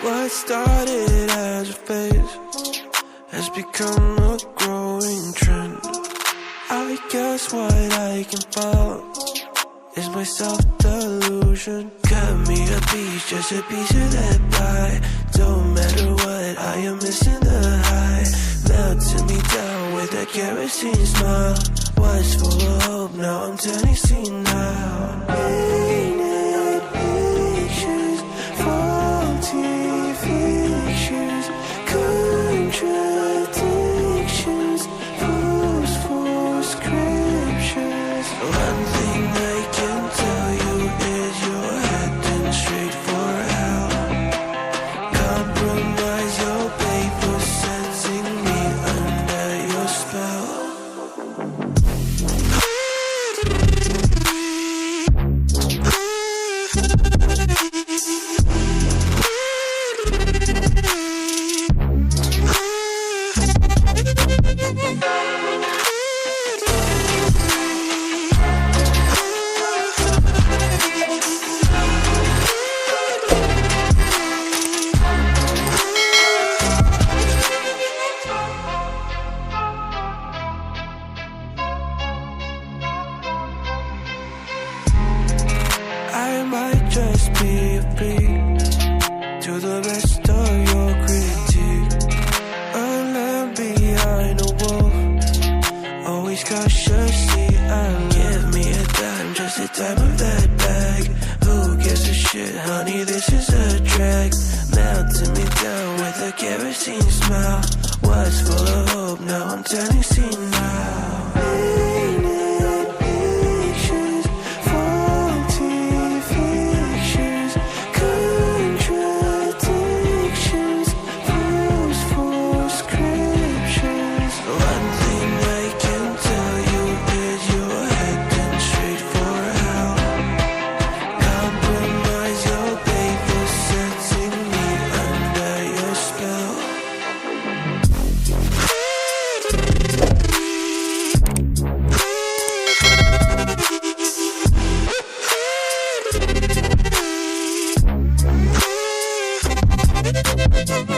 What started as a phase has become a growing trend. I guess what I can follow is my self-delusion. Cut me a piece, just a piece of that pie. Don't matter what, I am missing the high. Melting me down with a kerosene smile. Was full of hope, now I'm turning senile. Painted pictures, faulty fictions, contradictions, post-for scriptures. One thing I can tell you is you're heading straight for hell. Compromise your paper, setting me under your spell. I might just be a peek to the rest of your critique. A lamb behind a wolf, always cautiously alert. Give me a dime, just the type of that bag. Who gives a shit, honey, this is a drag. Melting me down with a kerosene smile. Was full of hope, now I'm turning senile. Thank you.